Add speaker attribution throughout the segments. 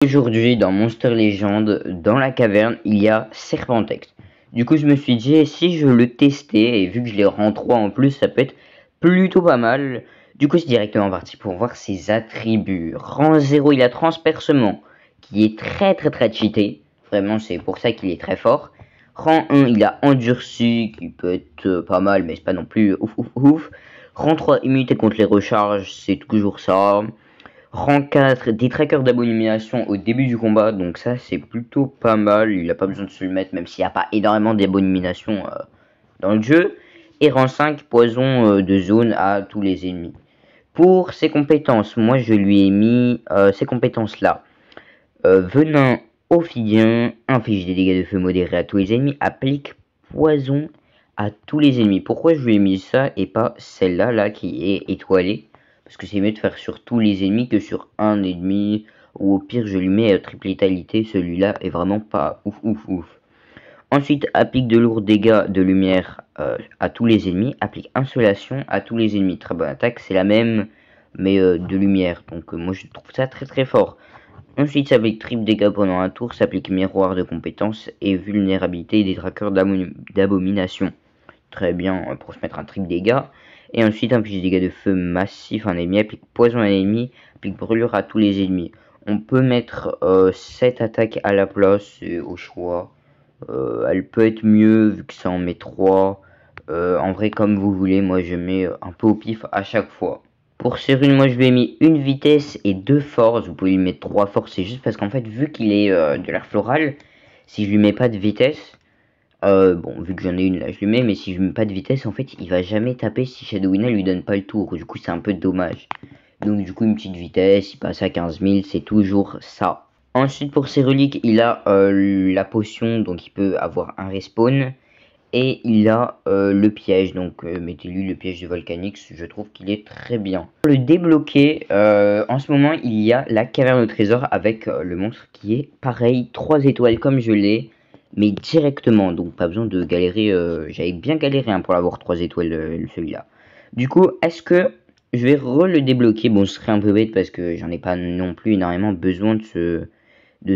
Speaker 1: Aujourd'hui, dans Monster Legend, dans la caverne, il y a Serpentex. Du coup, je me suis dit, si je le testais, et vu que je l'ai rang 3 en plus, ça peut être plutôt pas mal. Du coup, c'est directement parti pour voir ses attributs. Rang 0, il a Transpercement, qui est très cheaté. Vraiment, c'est pour ça qu'il est très fort. Rang 1, il a Endurci, qui peut être pas mal, mais c'est pas non plus ouf. Rang 3, immunité contre les recharges, c'est toujours ça. Rang 4, des trackers d'abomination au début du combat, donc ça c'est plutôt pas mal, il a pas besoin de se le mettre même s'il n'y a pas énormément d'abomination dans le jeu. Et rang 5, poison de zone à tous les ennemis. Pour ses compétences, moi je lui ai mis ces compétences là. Venin ophidien, inflige des dégâts de feu modérés à tous les ennemis, applique poison à tous les ennemis. Pourquoi je lui ai mis ça et pas celle-là là qui est étoilée? Parce que c'est mieux de faire sur tous les ennemis que sur un ennemi. Ou au pire, je lui mets triple létalité. Celui-là est vraiment pas ouf. Ensuite, applique de lourds dégâts de lumière à tous les ennemis. Applique insolation à tous les ennemis. Très bonne attaque. C'est la même, mais de lumière. Donc moi, je trouve ça très fort. Ensuite, s'applique triple dégâts pendant un tour. S'applique miroir de compétences et vulnérabilité des trackers d'abomination. Très bien pour se mettre un triple dégâts. Et ensuite, inflige des dégâts de feu massif à un ennemi, applique poison à un ennemi, applique brûlure à tous les ennemis. On peut mettre cette attaque à la place au choix. Elle peut être mieux vu que ça en met 3. En vrai, comme vous voulez, moi je mets un peu au pif à chaque fois. Pour ces runes, moi je lui ai mis une vitesse et 2 forces. Vous pouvez lui mettre 3 forces, c'est juste parce qu'en fait, vu qu'il est de l'air floral, si je lui mets pas de vitesse, bon, vu que j'en ai une là, je lui mets, mais si je mets pas de vitesse, en fait, il va jamais taper si Shadowina lui donne pas le tour. Du coup, c'est un peu dommage. Donc, du coup, une petite vitesse, il passe à 15 000, c'est toujours ça. Ensuite, pour ses reliques, il a la potion, donc il peut avoir un respawn. Et il a le piège, donc mettez-lui le piège de Volcanix, je trouve qu'il est très bien. Pour le débloquer, en ce moment, il y a la caverne au trésor avec le monstre qui est pareil, 3 étoiles comme je l'ai, mais directement, donc pas besoin de galérer, j'avais bien galéré pour l'avoir 3 étoiles celui-là. Du coup, est-ce que je vais le débloquer? Bon, ce serait un peu bête parce que j'en ai pas non plus énormément besoin de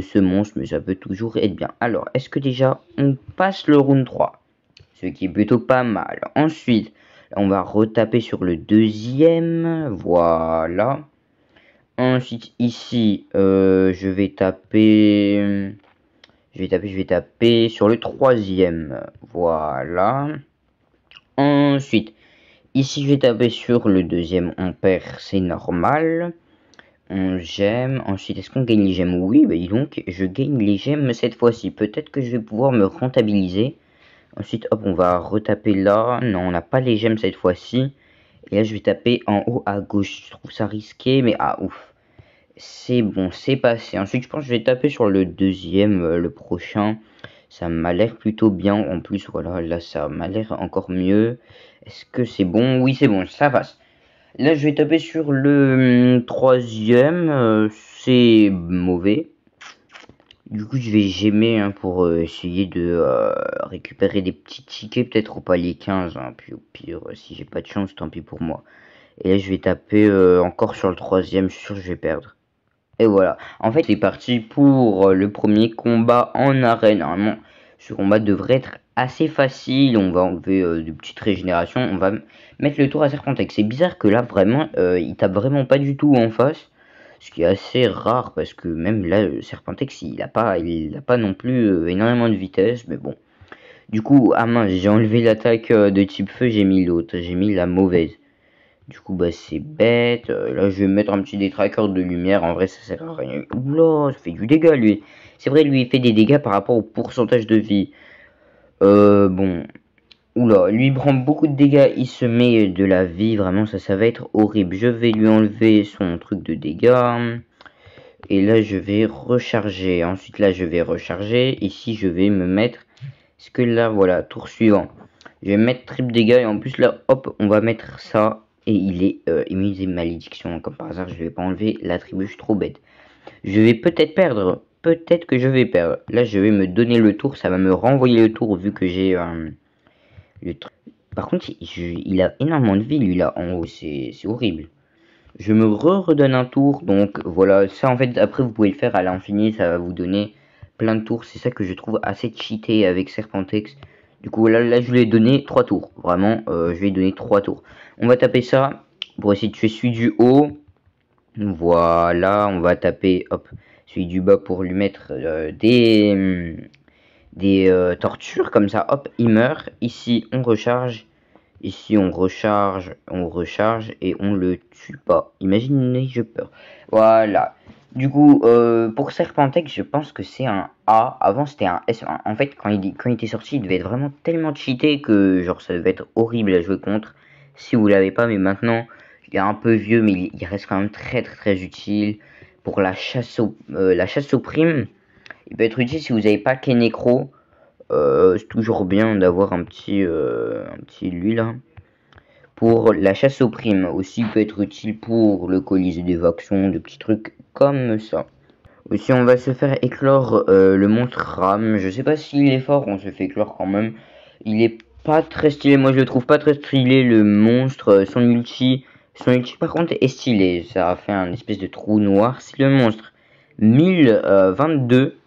Speaker 1: ce monstre, mais ça peut toujours être bien. Alors, est-ce que déjà, on passe le round 3? Ce qui est plutôt pas mal. Ensuite, on va retaper sur le deuxième. Voilà. Ensuite, ici, je vais taper sur le troisième. Voilà. Ensuite, ici, je vais taper sur le deuxième. On perd, c'est normal. On gemme. Ensuite, est-ce qu'on gagne les gemmes? Oui, bah dis donc, je gagne les gemmes cette fois-ci. Peut-être que je vais pouvoir me rentabiliser. Ensuite, hop, on va retaper là. Non, on n'a pas les gemmes cette fois-ci. Et là, je vais taper en haut à gauche. Je trouve ça risqué, mais ah, ouf. C'est bon, c'est passé. Ensuite, je pense que je vais taper sur le deuxième, le prochain. Ça m'a l'air plutôt bien. En plus, voilà, là, ça m'a l'air encore mieux. Est-ce que c'est bon? Oui, c'est bon, ça passe. Là, je vais taper sur le troisième. C'est mauvais. Du coup, je vais gemmer pour essayer de récupérer des petits tickets, peut-être au palier 15. Puis au pire, si j'ai pas de chance, tant pis pour moi. Et là, je vais taper encore sur le troisième. Je suis sûr que je vais perdre. Et voilà. En fait, c'est parti pour le premier combat en arène. Normalement, ce combat devrait être assez facile. On va enlever de petites régénérations. On va mettre le tour à Serpentex. C'est bizarre que là, vraiment, il tape vraiment pas du tout en face. Ce qui est assez rare parce que même là, Serpentex, il a pas non plus énormément de vitesse. Mais bon. Du coup, ah mince, j'ai enlevé l'attaque de type feu. J'ai mis l'autre. J'ai mis la mauvaise. Du coup, bah c'est bête. Là, je vais mettre un petit détraqueur de lumière. En vrai, ça sert à rien. Oula, ça fait du dégât, lui. C'est vrai, lui, il fait des dégâts par rapport au pourcentage de vie. Bon. Oula, lui, il prend beaucoup de dégâts. Il se met de la vie. Vraiment, ça va être horrible. Je vais lui enlever son truc de dégâts. Et là, je vais recharger. Ensuite, là, je vais recharger. Ici, je vais me mettre... Est-ce que là, voilà, tour suivant. Je vais mettre triple dégâts. Et en plus, là, hop, on va mettre ça. Et il est immunisé malédiction. Comme par hasard, je vais pas enlever l'attribut, je suis trop bête. Je vais peut-être perdre. Peut-être que je vais perdre. Là, je vais me donner le tour. Ça va me renvoyer le tour vu que j'ai le truc. Par contre, il a énormément de vie, lui, là, en haut. C'est horrible. Je me redonne un tour, donc voilà, ça en fait après vous pouvez le faire à l'infini, ça va vous donner plein de tours, c'est ça que je trouve assez cheaté avec Serpentex. Du coup là je lui ai donné 3 tours, vraiment je lui ai donné 3 tours. On va taper ça pour essayer de tuer celui du haut, voilà, on va taper hop celui du bas pour lui mettre des tortures, comme ça hop il meurt, ici on recharge. Ici, on recharge et on le tue pas. Imaginez, je peur. Voilà. Du coup, pour Serpentex, je pense que c'est un A. Avant, c'était un S. En fait, quand il était sorti, il devait être vraiment tellement cheaté que genre ça devait être horrible à jouer contre. Si vous l'avez pas, mais maintenant, il est un peu vieux, mais il reste quand même très utile pour la chasse aux primes. Il peut être utile si vous n'avez pas Kenecro. C'est toujours bien d'avoir un petit lui là. Pour la chasse aux primes aussi peut être utile pour le colisée d'évacuation, de petits trucs comme ça. Aussi on va se faire éclore le monstre Ram. Je sais pas s'il est fort, on se fait éclore quand même. Il est pas très stylé, moi je le trouve pas très stylé le monstre. Son ulti par contre est stylé. Ça a fait un espèce de trou noir. C'est le monstre 1022.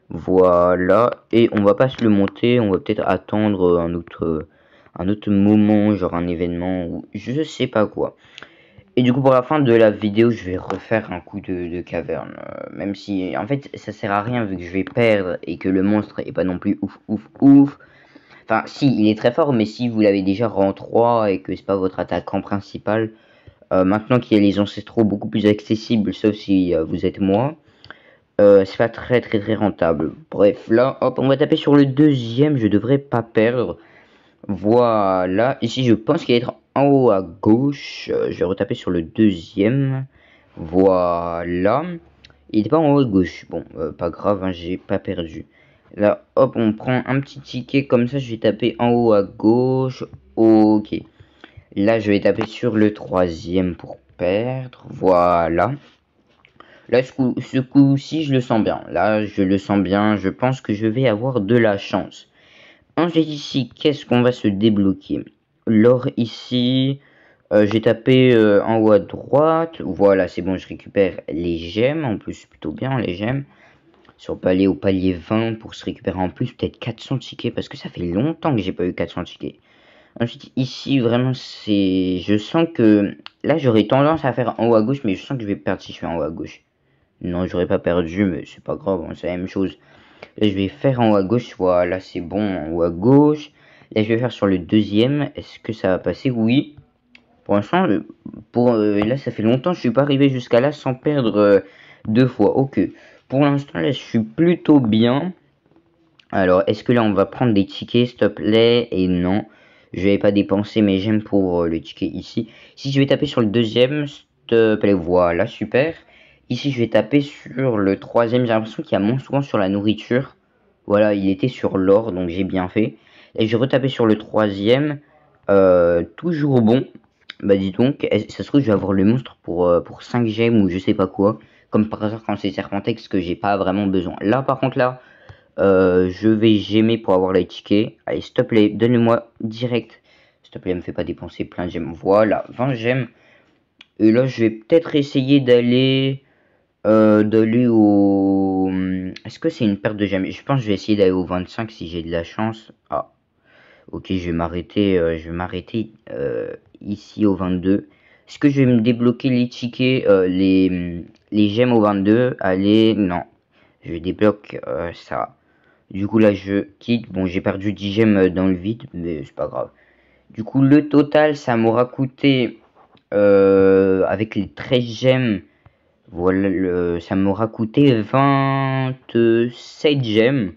Speaker 1: Voilà, et on va pas se le monter, on va peut-être attendre un autre moment, genre un événement ou je sais pas quoi. Et du coup pour la fin de la vidéo, je vais refaire un coup de caverne, même si en fait ça sert à rien vu que je vais perdre et que le monstre est pas non plus ouf. Enfin si, il est très fort, mais si vous l'avez déjà rang 3 et que c'est pas votre attaquant principal, maintenant qu'il y a les ancestraux beaucoup plus accessibles, sauf si vous êtes moi. C'est pas très rentable. Bref, là, hop, on va taper sur le deuxième. Je devrais pas perdre. Voilà. Ici, je pense qu'il va être en haut à gauche. Je vais retaper sur le deuxième. Voilà. Il n'est pas en haut à gauche. Bon, pas grave, hein, j'ai pas perdu. Là, hop, on prend un petit ticket comme ça. Je vais taper en haut à gauche. Ok. Là, je vais taper sur le troisième pour perdre. Voilà. Là, ce coup-ci, je le sens bien. Là, je le sens bien. Je pense que je vais avoir de la chance. Ensuite, ici, qu'est-ce qu'on va se débloquer? L'or ici. J'ai tapé en haut à droite. Voilà, c'est bon, je récupère les gemmes. En plus, plutôt bien les gemmes. Si on peut aller au palier 20 pour se récupérer en plus peut-être 400 tickets. Parce que ça fait longtemps que j'ai pas eu 400 tickets. Ensuite, ici, vraiment, c'est... Je sens que... Là, j'aurais tendance à faire en haut à gauche. Mais je sens que je vais perdre si je fais en haut à gauche. Non, j'aurais pas perdu, mais c'est pas grave, hein, c'est la même chose. Là, je vais faire en haut à gauche, voilà, c'est bon, en haut à gauche. Là, je vais faire sur le deuxième. Est-ce que ça va passer? Oui. Pour l'instant, là, ça fait longtemps que je suis pas arrivé jusqu'à là sans perdre deux fois. Ok. Pour l'instant, là, je suis plutôt bien. Alors, est-ce que là, on va prendre des tickets, s'il te plaît? Et non, je vais pas dépenser mes gemmes pour le ticket ici. Si je vais taper sur le deuxième, s'il te plaît, voilà, super. Ici, je vais taper sur le troisième. J'ai l'impression qu'il y a moins souvent sur la nourriture. Voilà, il était sur l'or, donc j'ai bien fait. Et je vais retaper sur le troisième. Toujours bon. Bah dis donc, ça se trouve, je vais avoir le monstre pour 5 gemmes ou je sais pas quoi. Comme par hasard quand c'est Serpentex que j'ai pas vraiment besoin. Là, par contre, là, je vais gemmer pour avoir les tickets. Allez, s'il te plaît, donne-moi direct. S'il te plaît, me fais pas dépenser plein de gemmes. Voilà, 20 gemmes. Et là, je vais peut-être essayer d'aller au... Est-ce que c'est une perte de gemmes? Je pense que je vais essayer d'aller au 25 si j'ai de la chance. Ah, ok, je vais m'arrêter ici au 22. Est-ce que je vais me débloquer les tickets, les gemmes au 22? Allez, non. Je débloque ça. Du coup, là, je quitte. Bon, j'ai perdu 10 gemmes dans le vide, mais c'est pas grave. Du coup, le total, ça m'aura coûté, avec les 13 gemmes, voilà, ça m'aura coûté 27 gemmes.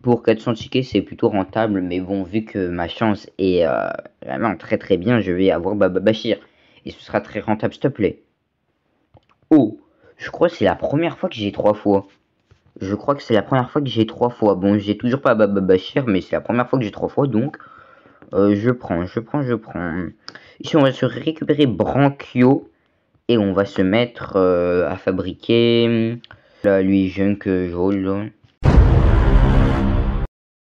Speaker 1: Pour 400 tickets, c'est plutôt rentable, mais bon, vu que ma chance est vraiment très bien, je vais avoir Baba Bachir. Et ce sera très rentable, s'il te plaît. Oh, je crois que c'est la première fois que j'ai 3 fois. Je crois que c'est la première fois que j'ai 3 fois. Bon, j'ai toujours pas Baba Bachir, mais c'est la première fois que j'ai 3 fois, donc je prends. Ici, on va se récupérer Branchio. Et on va se mettre à fabriquer là, lui junk jaune.